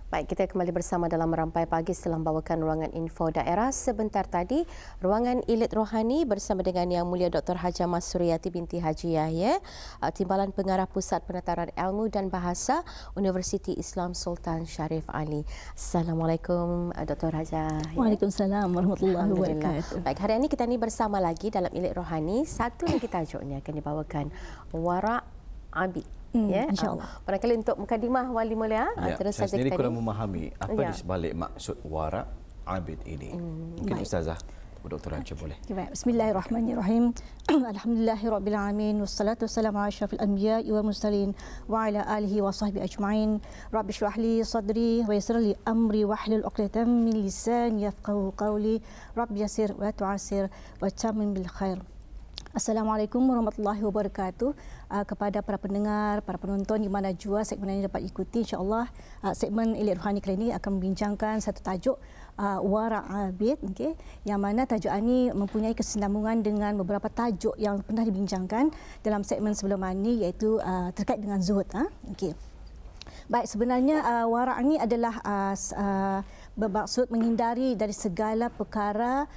Baik, kita kembali bersama dalam Merampai Pagi setelah membawakan ruangan info daerah. Sebentar tadi, ruangan Elit Rohani bersama dengan Yang Mulia Dr. Hajah Mas Suryati binti Haji Yahya, Timbalan Pengarah Pusat Penataran Ilmu dan Bahasa Universiti Islam Sultan Syarif Ali. Assalamualaikum Dr. Hajah. Waalaikumsalam warahmatullahi wabarakatuh. Baik, hari ini kita ni bersama lagi dalam Elit Rohani. Satu lagi tajuknya akan dibawakan Wara' Abid. Ya, InsyaAllah. Barangkali untuk mukadimah Wali Mulia, terus saya saja sendiri kita kurang memahami apa di sebalik maksud wara' abid ini. Mungkin Ustazah Dr. Hajah boleh. Bismillahirrahmanirrahim. Alhamdulillahirabbil alamin wassalatu wassalamu ala asyrafil anbiya'i wal mursalin wa ala alihi wa sahbihi ajma'in. Rabbi shrah li sadri wa yassir li amri wahlul 'uqdatam min lisani yafqahu qawli. Rabbi yassir wa tu'assir wa tammim bil khair. Assalamualaikum warahmatullahi wabarakatuh. Kepada para pendengar, para penonton di mana jua segmen ini dapat ikuti, insya-Allah segmen Elit Rohani kali ini akan membincangkan satu tajuk Wara' Abid, okey, yang mana tajuk ini mempunyai kesinambungan dengan beberapa tajuk yang pernah dibincangkan dalam segmen sebelum ini, iaitu terkait dengan zuhud. Okey. Baik, sebenarnya wara' ini adalah bermaksud menghindari dari segala perkara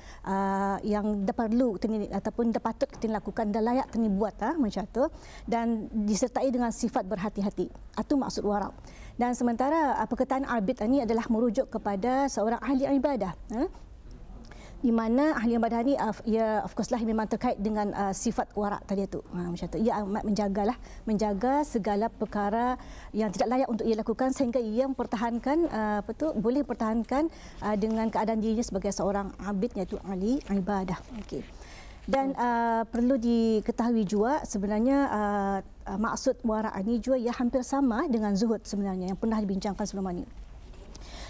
yang perlu ataupun patut kita lakukan dan layak kita buat macam tu, dan disertai dengan sifat berhati-hati. Itu maksud wara'. Dan sementara perkataan abid ini adalah merujuk kepada seorang ahli ibadah. Di mana ahli ibadah ni ia of course lah memang terkait dengan sifat wara' tadi tu. Macam tu. Ia amat menjaga segala perkara yang tidak layak untuk ia lakukan sehingga ia mempertahankan boleh mempertahankan dengan keadaan dirinya sebagai seorang abid, iaitu ahli ibadah. Okey. Dan perlu diketahui juga sebenarnya maksud wara' ini juga ia hampir sama dengan zuhud sebenarnya yang pernah dibincangkan sebelum ini.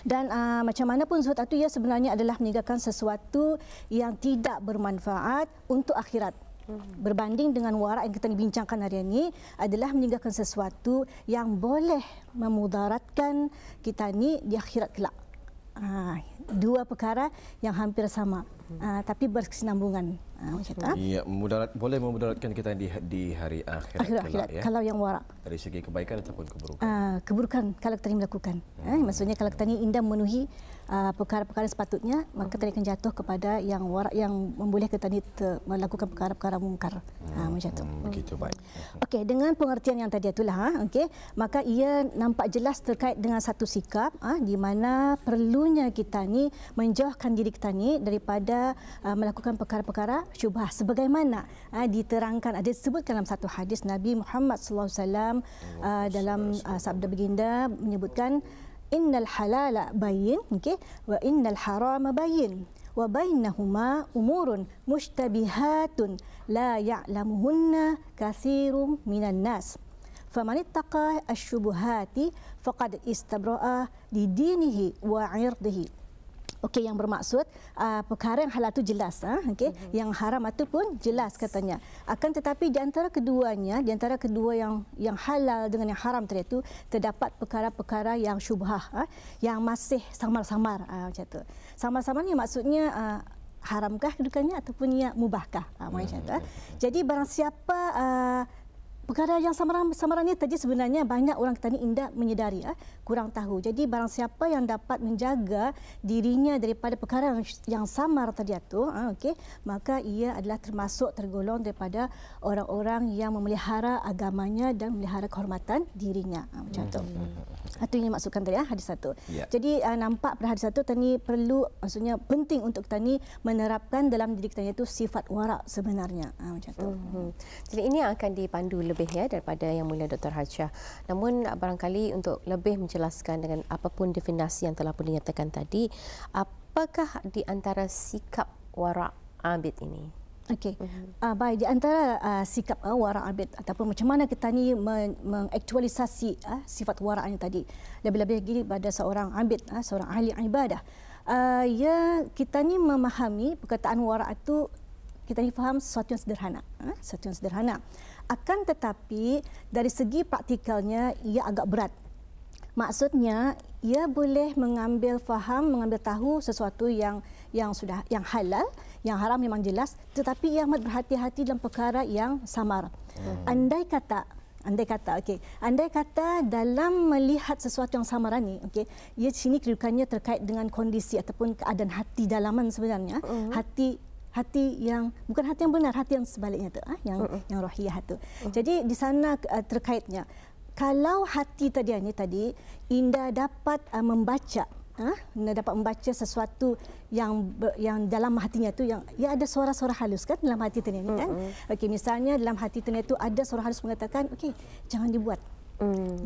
Dan macam mana pun zuhud itu ia sebenarnya adalah meninggalkan sesuatu yang tidak bermanfaat untuk akhirat. Berbanding dengan wara' yang kita bincangkan hari ini adalah meninggalkan sesuatu yang boleh memudaratkan kita ni di akhirat kelak. Dua perkara yang hampir sama, tapi berkesinambungan. Macam tu. Ya, boleh memudaratkan kita di hari akhirat ya. Kalau yang wara' dari segi kebaikan ataupun keburukan. Keburukan kalau kita melakukan. Maksudnya kalau kita indah memenuhi perkara-perkara sepatutnya, maka kita akan jatuh kepada yang wara' yang membolehkan kita melakukan perkara-perkara mungkar. Macam tu. Begitu, baik. Okey, dengan pengertian yang tadi itulah, okey, maka ia nampak jelas terkait dengan satu sikap di mana perlunya kita ni menjauhkan diri kita ni daripada melakukan perkara-perkara syubhah, sebagaimana diterangkan, ada disebutkan dalam satu hadis Nabi Muhammad SAW dalam sabda baginda menyebutkan innal halala bayyin, okey, wa innal harama bayyin wa bainahuma umurun mushtabihatun la ya'lamuhunna katsirun minan nas faman ittaqa asy-syubuhati faqad istabra'a li dinihi wa 'irdihi. Okey, yang bermaksud perkara yang halal itu jelas, okey, yang haram itu pun jelas katanya. Akan tetapi di antara keduanya, di antara kedua yang halal dengan yang haram tadi itu terdapat perkara-perkara yang syubhah, yang masih samar-samar, macam tu. Samar-samar ni maksudnya haramkah kedudukannya ataupun ia mubahkah, macam tu. Jadi barang siapa perkara yang samaran ni tadi sebenarnya banyak orang kita ni indah menyedari, kurang tahu. Jadi barang siapa yang dapat menjaga dirinya daripada perkara yang samar tadi itu, okey, maka ia adalah tergolong daripada orang-orang yang memelihara agamanya dan memelihara kehormatan dirinya. Macam tu. Itu yang dimaksudkan tadi, hadis satu. Yeah. Jadi nampak pada hadis satu tadi perlu, maksudnya penting untuk kita ni menerapkan dalam diri kita itu sifat wara' sebenarnya. Macam tu. Jadi ini akan dipandu lebih daripada Yang Mulia Dr. Hajah. Namun barangkali untuk lebih menjelaskan dengan apapun definisi yang telah pun dinyatakan tadi, apakah di antara sikap wara' abid ini? Okey. Baik, di antara sikap wara' abid ataupun macam mana kita ni mengaktualisasi sifat wara' ini tadi, lebih-lebih lagi pada seorang abid, seorang ahli ibadah. Kita ni memahami perkataan wara' itu, kita ni faham sesuatu yang sederhana, sesuatu yang sederhana. Akan tetapi dari segi praktikalnya ia agak berat. Maksudnya ia boleh mengambil tahu sesuatu yang halal, yang haram memang jelas, tetapi ia amat berhati-hati dalam perkara yang samar. Andai kata Andai kata dalam melihat sesuatu yang samarani, ia sini kedudukannya terkait dengan kondisi ataupun keadaan hati dalaman sebenarnya, hati yang bukan hati yang benar, hati yang sebaliknya tu, yang rohiyah tu. Jadi di sana terkaitnya. Kalau hati tadi Indah dapat membaca, dapat membaca sesuatu yang dalam hatinya tu yang ada suara-suara halus kan dalam hati tadi kan. Misalnya dalam hati tadi tu ada suara halus mengatakan jangan dibuat.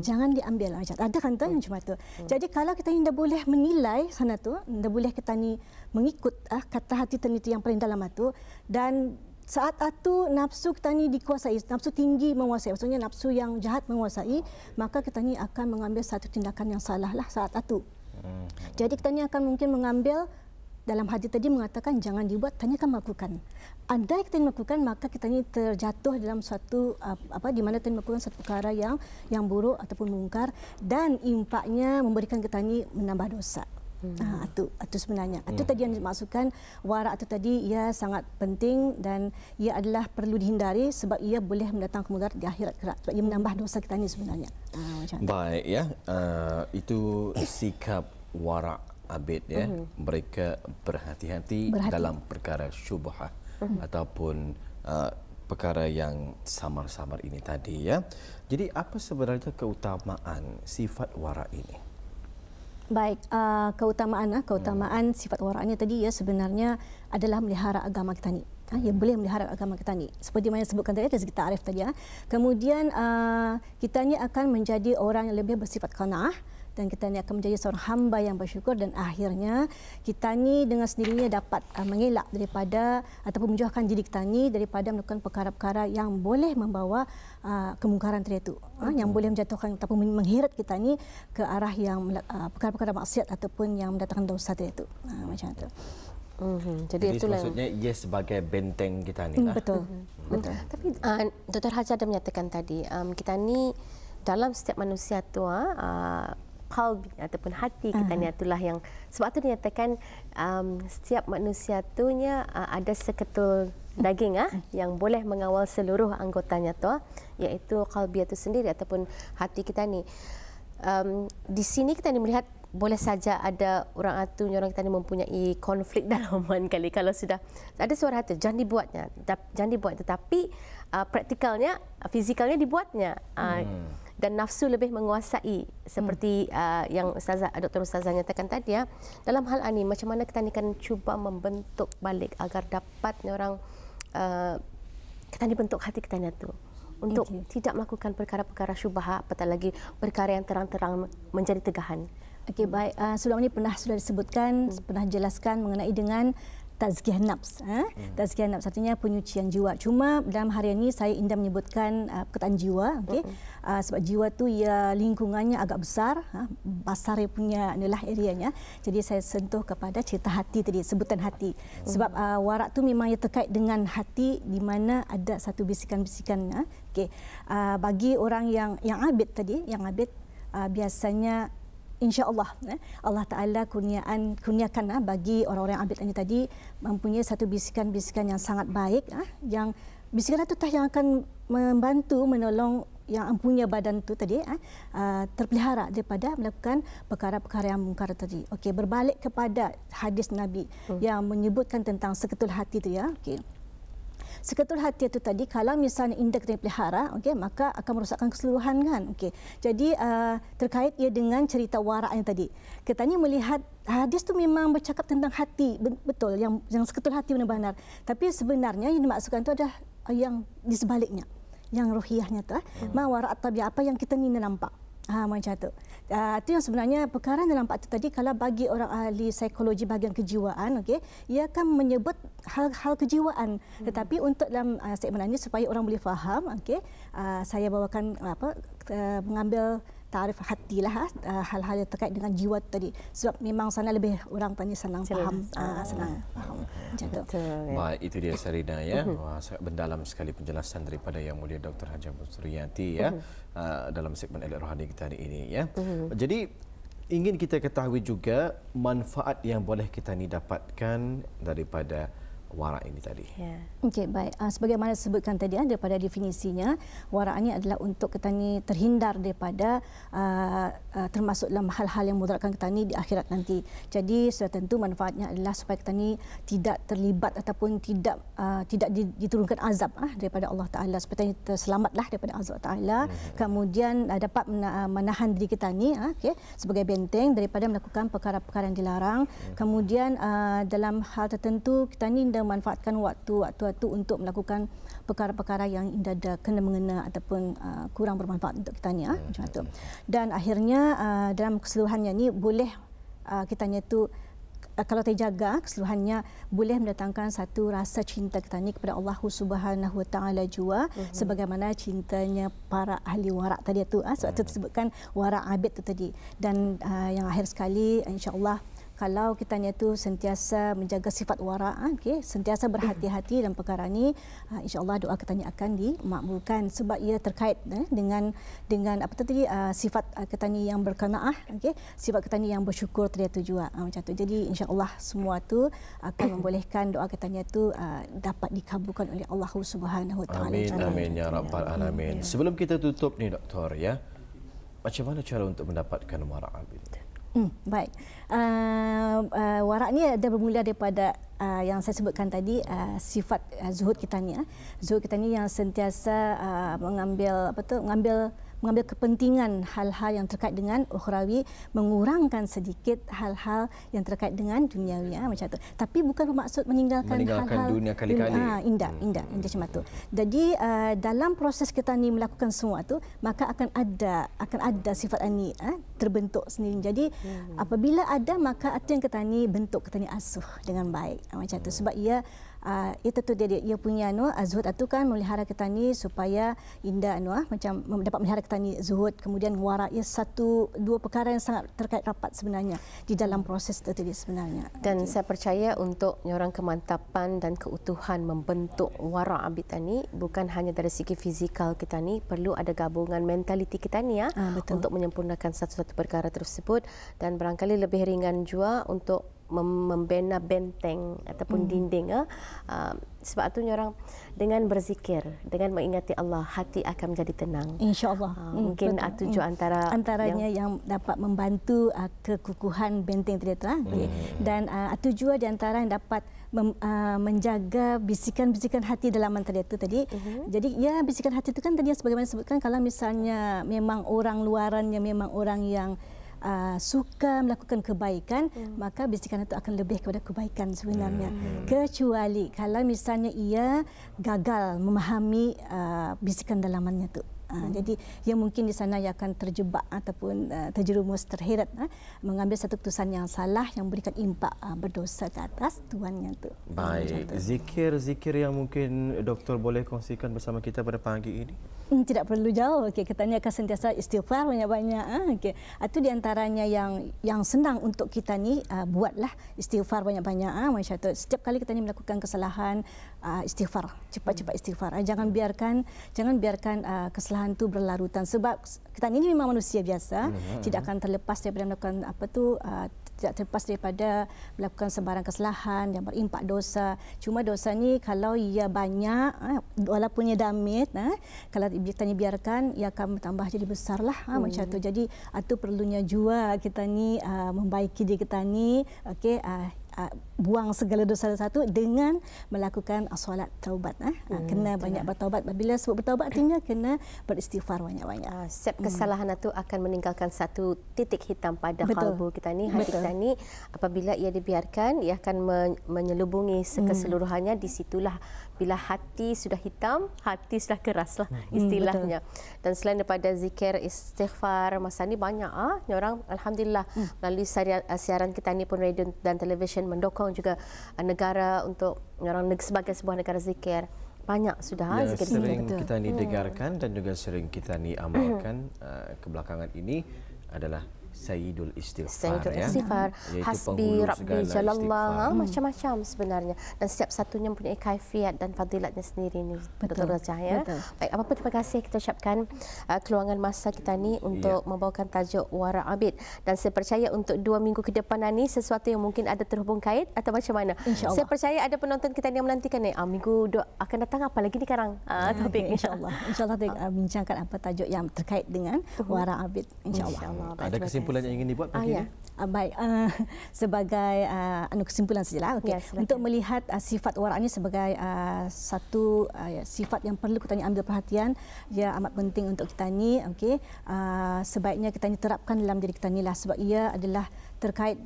Jangan diambil macam ada kan tu yang macam tu. Jadi kalau kita ni dah boleh menilai sana tu, dah boleh kita ni mengikut kata hati tadi tu yang paling dalam tu, dan saat itu nafsu kita ni dikuasai, nafsu tinggi menguasai, maksudnya nafsu yang jahat menguasai, maka kita ni akan mengambil satu tindakan yang salah lah saat itu. Jadi kita ni akan mungkin mengambil dalam hati tadi mengatakan jangan dibuat, tanyakan melakukan. Andai kita melakukan, maka kita ni terjatuh dalam suatu di mana kita melakukan satu perkara yang buruk ataupun mungkar, dan impaknya memberikan kita ni menambah dosa. Itu sebenarnya. Itu tadi yang dimaksudkan warak itu tadi ia sangat penting dan ia adalah perlu dihindari sebab ia boleh mendatangkan mudarat di akhirat kelak. Sebab ia menambah dosa kita ni sebenarnya. Baik ya. Itu sikap warak abid ya. Mereka berhati-hati dalam perkara syubhah ataupun perkara yang samar-samar ini tadi ya. Jadi apa sebenarnya keutamaan sifat warak ini? Baik, keutamaan sifat waraknya tadi ya sebenarnya adalah melihara agama kita ni. Ia boleh melihara agama kita ni. Seperti mana disebutkan tadi dari segi ta'arif tadi ya. Kemudian kita ni akan menjadi orang yang lebih bersifat qanaah, dan kita ni akan menjadi seorang hamba yang bersyukur, dan akhirnya kita ni dengan sendirinya dapat mengelak daripada ataupun menjauhkan diri kita ni daripada melakukan perkara-perkara yang boleh membawa kemungkaran tadi itu, yang boleh menjatuhkan ataupun mengheret kita ni ke arah yang perkara-perkara maksiat ataupun yang mendatangkan dosa tadi itu. Macam itu. Jadi itulah maksudnya ia sebagai benteng kita ni lah. Betul. Tapi Dr. Haji ada menyatakan tadi kita ni dalam setiap manusia tu qalbi ataupun hati kita ni itulah yang sebab tu dinyatakan setiap manusia tunya ada seketul daging yang boleh mengawal seluruh anggotanya tu, iaitu qalbi itu sendiri ataupun hati kita ni. Di sini kita ni melihat boleh saja ada orang kita ni mempunyai konflik dalaman kali kalau sudah ada suara hati jangan dibuat tetapi praktikalnya fizikalnya dibuatnya. Dan nafsu lebih menguasai seperti yang Dr. Ustazah nyatakan tadi ya. Dalam hal ini macam mana kita ni kan cuba membentuk balik agar dapat orang kita ni bentuk hati kita ni tu untuk tidak melakukan perkara-perkara syubhat, apatah lagi perkara yang terang-terang menjadi tegahan. Baik, sebelum ini sudah disebutkan, pernah jelaskan mengenai dengan tazkiyah nafs. Tazkiyah nafs artinya penyucian jiwa. Cuma dalam hari ini saya indah menyebutkan perkataan jiwa, sebab jiwa tu ia lingkungannya agak besar, basar punya adalah areanya. Jadi saya sentuh kepada cerita hati tadi, sebutan hati. Sebab warak tu memang ia terkait dengan hati di mana ada satu bisikan-bisikan. Bagi orang yang abid tadi, biasanya insya-Allah Allah Taala kurniakan bagi orang-orang abid ini tadi mempunyai satu bisikan-bisikan yang sangat baik, yang bisikan itu yang akan membantu menolong yang punya badan itu tadi terpelihara daripada melakukan perkara-perkara yang mungkar tadi. Berbalik kepada hadis Nabi yang menyebutkan tentang seketul hati itu ya. Seketul hati itu tadi kalau misalnya indah kita pelihara, maka akan merosakkan keseluruhan kan. Jadi terkait ia dengan cerita waraknya tadi. Kita ni melihat hadis tu memang bercakap tentang hati, betul yang seketul hati benar-benar. Tapi sebenarnya yang dimaksudkan itu adalah yang di sebaliknya, yang rohiyahnya tu. Ma warak tabiat, apa yang kita ni nampak. Macam tu. Itu yang sebenarnya perkara yang nampak itu tadi kalau bagi orang ahli psikologi bahagian kejiwaan, ia akan menyebut hal-hal kejiwaan. Tetapi untuk dalam segmen ini supaya orang boleh faham, saya bawakan mengambil tarif hati lah, hal-hal yang terkait dengan jiwa tadi. Sebab memang sana lebih orang tanya senang faham. Senang faham. Macam tu. Baik, itu dia Sarina ya. Wah, sangat mendalam sekali penjelasan daripada Yang Mulia Dr. Haji Masuriati ya dalam segmen Elok Rohani kita hari ini ya. Jadi ingin kita ketahui juga manfaat yang boleh kita ni dapatkan daripada warak ini tadi? Okey, baik. Sebagaimana disebutkan tadi daripada definisinya, warak ini adalah untuk kita ni terhindar daripada termasuk dalam hal-hal yang mudaratkan kita ni di akhirat nanti. Jadi sudah tentu manfaatnya adalah supaya kita ni tidak terlibat ataupun tidak diturunkan azab daripada Allah Taala, seperti terselamatlah daripada azab Taala. Kemudian dapat menahan diri kita ni sebagai benteng daripada melakukan perkara-perkara yang dilarang. Kemudian dalam hal tertentu kita ni manfaatkan waktu-waktu untuk melakukan perkara-perkara yang tidak kena mengena ataupun kurang bermanfaat untuk kita ni macam tu. Dan akhirnya dalam keseluruhannya ni boleh kitanya tu kalau terjaga keseluruhannya boleh mendatangkan satu rasa cinta kita ni kepada Allah Subhanahu Wa Taala juga, sebagaimana cintanya para ahli warak tadi tu sebab tu disebutkan warak abid tu tadi. Dan yang akhir sekali, insya-Allah kalau kita ni tu sentiasa menjaga sifat warak, sentiasa berhati-hati dalam perkara ni, insya-Allah doa kita ni akan dimakbulkan sebab ia terkait dengan apa tadi sifat kita ni yang berqanaah, sifat kita ni yang bersyukur tadi tu juga macam tu. Jadi insya-Allah semua tu akan membolehkan doa kita ni tu dapat dikabulkan oleh Allah Subhanahu Wa Taala. Amin amin ya rabbal alamin. Sebelum kita tutup ni doktor ya, macam mana cara untuk mendapatkan warak abid? Baik. Warak ni ada bermula daripada yang saya sebutkan tadi, sifat zuhud kita ni. Zuhud kita ni yang sentiasa mengambil kepentingan hal-hal yang terkait dengan ukhrawi, mengurangkan sedikit hal-hal yang terkait dengan duniawi macam tu. Tapi bukan bermaksud meninggalkan hal-hal dunia kali-kali. Indah macam tu. Jadi dalam proses kita ni melakukan semua tu, maka akan ada sifat ini terbentuk sendiri. Jadi apabila ada, maka itu yang kita ni bentuk, kita ni asuh dengan baik macam tu. Sebab ia tentu dia punya zuhud itu kan memelihara kita ni supaya indah macam dapat memelihara kita ni zuhud. Kemudian warak ia dua perkara yang sangat terkait rapat sebenarnya di dalam proses itu tadi sebenarnya. Dan saya percaya untuk orang kemantapan dan keutuhan membentuk warak abid ni bukan hanya dari segi fizikal kita ni, perlu ada gabungan mentaliti kita ni untuk menyempurnakan satu-satu perkara tersebut. Dan barangkali lebih ringan juga untuk membina benteng ataupun dinding. Sebab tu orang dengan berzikir, dengan mengingati Allah, hati akan menjadi tenang. InsyaAllah. Mungkin tujuh antaranya yang dapat membantu kekukuhan benteng tadi tu. Dan tujuh di antara yang dapat menjaga bisikan-bisikan hati dalam tadi itu tadi. Jadi ya, bisikan hati itu kan tadi yang sebagaimana disebutkan, kalau misalnya memang orang luarannya memang orang yang suka melakukan kebaikan, maka bisikan itu akan lebih kepada kebaikan sebenarnya. Kecuali kalau misalnya ia gagal memahami bisikan dalamannya itu. Jadi ia mungkin di sana ia akan terjebak ataupun terjerumus, terheret mengambil satu keputusan yang salah yang memberikan impak berdosa ke atas tuannya itu. Baik, zikir yang mungkin doktor boleh kongsikan bersama kita pada pagi ini? Tidak perlu jauh. Kita ni akan sentiasa istighfar banyak-banyak. Itu di antaranya yang senang untuk kita ni buatlah istighfar banyak-banyak. Macam tu. Setiap kali kita ni melakukan kesalahan, istighfar, cepat-cepat istighfar. Jangan biarkan kesalahan itu berlarutan, sebab kita ini memang manusia biasa, tidak akan terlepas daripada melakukan tidak terlepas daripada melakukan sembarang kesalahan yang berimpak dosa. Cuma dosa ni kalau ia banyak, walaupun ia damit, kalau kita ni biarkan, ia akan bertambah jadi besarlah macam tu. Jadi itu perlunya jua kita ni membaiki diri kita ni, buang segala dosa-dosa itu dengan melakukan solat taubat. Kena banyak bertaubat. Bila sebut bertaubat artinya kena beristighfar banyak-banyak. Setiap kesalahan itu akan meninggalkan satu titik hitam pada kalbu kita ni, hati kita ni. Apabila ia dibiarkan, ia akan menyelubungi keseluruhannya. Di situlah bila hati sudah hitam, hati sudah keras lah istilahnya. Dan selain daripada zikir, istighfar, masa ni banyak orang alhamdulillah melalui siaran kita ni pun, radio dan televisyen mendukung juga negara untuk orang sebagai sebuah negara zikir. Banyak sudah zikir sering kita ni dengarkan dan juga sering kita ni amalkan kebelakangan ini adalah Sayyidul Istighfar. Sayyidul Istighfar, Hasbi Rabbi Jalallah, macam-macam sebenarnya. Dan setiap satunya mempunyai kaifiat dan fadilatnya sendiri ni. Betul Rajah ya. Baik, apa-apa terima kasih kita ucapkan keluangan masa kita ni untuk membawakan tajuk Wara' Abid. Dan saya percaya untuk 2 minggu ke depan ni sesuatu yang mungkin ada terhubung kait atau macam mana. Saya percaya ada penonton kita yang menantikan ni. Minggu akan datang apa lagi ni sekarang topik insya-Allah. Insya-Allah bincangkan apa tajuk yang terkait dengan Wara' Abid insya-Allah. Ada kesimpulan yang ingin dibuat pagi ini? Baik, sebagai kesimpulan sajalah. Okey. Untuk melihat sifat wara' ini sebagai satu sifat yang perlu kita ni ambil perhatian, ia amat penting untuk kita ni. Okey, sebaiknya kita ni terapkan dalam diri kita ni lah, sebab ia adalah terkait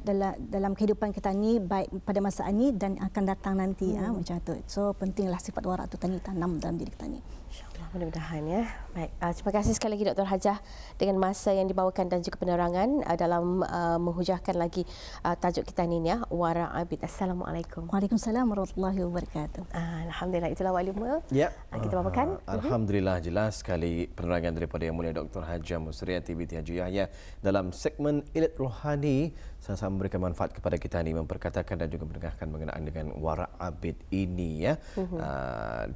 dalam kehidupan kita ni, baik pada masa ini dan akan datang nanti. Macam tu. So pentinglah sifat wara' itu tadi tanam dalam diri kita ni. InsyaAllah, mudah-mudahan ya. Baik, terima kasih sekali lagi Dr. Hajah dengan masa yang dibawakan dan juga penerangan dalam menghujahkan lagi tajuk kita ni ya, Wara' Abid. Assalamualaikum. Waalaikumsalam warahmatullahi wabarakatuh. Alhamdulillah, itulah walimu. Ya. Kita bawakan. Alhamdulillah, jelas sekali penerangan daripada Yang Mulia Dr. Hajah Masuriati binti Haji Yahya dalam segmen Ilmu Rohani. Sama-sama memberikan manfaat kepada kita ni, memperkatakan dan juga mendengarkan mengenai dengan Wara' Abid ini ya.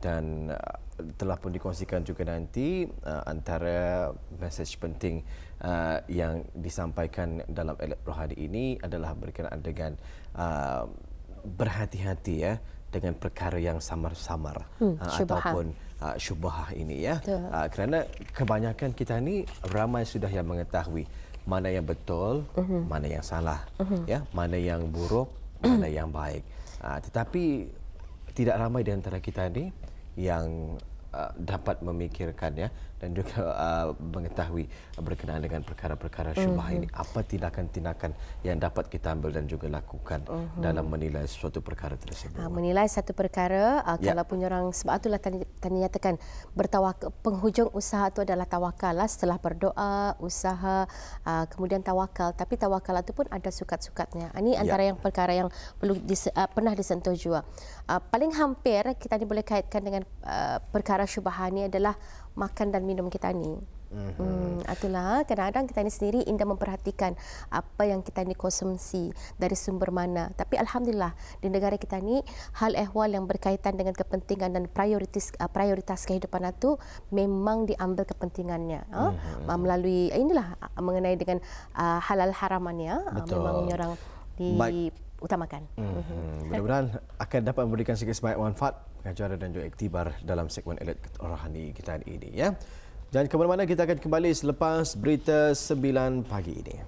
Dan telah pun dikongsikan juga nanti antara mesej penting yang disampaikan dalam Ilmu Rohani ini adalah berkenaan dengan berhati-hati ya dengan perkara yang samar-samar ataupun syubhah ini ya. Kerana kebanyakan kita ni ramai sudah yang mengetahui mana yang betul, mana yang salah, ya, mana yang buruk, mana yang baik. Tetapi tidak ramai di antara kita ni yang dapat memikirkan ya dan juga mengetahui berkenaan dengan perkara-perkara syubhah ini. Apa tindakan-tindakan yang dapat kita ambil dan juga lakukan dalam menilai suatu perkara tersebut. Menilai satu perkara, kalau punya orang, sebab itulah tadi nyatakan bertawakal, penghujung usaha itu adalah tawakal lah. Setelah berdoa, usaha, kemudian tawakal. Tapi tawakal itu pun ada sukat-sukatnya. Ini antara yang perkara yang perlu pernah disentuh juga. Paling hampir kita ni boleh kaitkan dengan perkara syubhah ni adalah makan dan minum kita ni. Itulah kadang-kadang kita ni sendiri indah memperhatikan apa yang kita ni konsumsi dari sumber mana. Tapi alhamdulillah di negara kita ni hal ehwal yang berkaitan dengan kepentingan dan prioritas kehidupan itu memang diambil kepentingannya melalui inilah mengenai dengan halal haramannya memang orang diutamakan. Mudah-mudahan akan dapat memberikan sedikit sebanyak manfaat, pengajaran dan juga iktibar dalam segmen Ilmu Rohani kita ini ya. Jangan ke mana-mana, kita akan kembali selepas berita 9 pagi ini.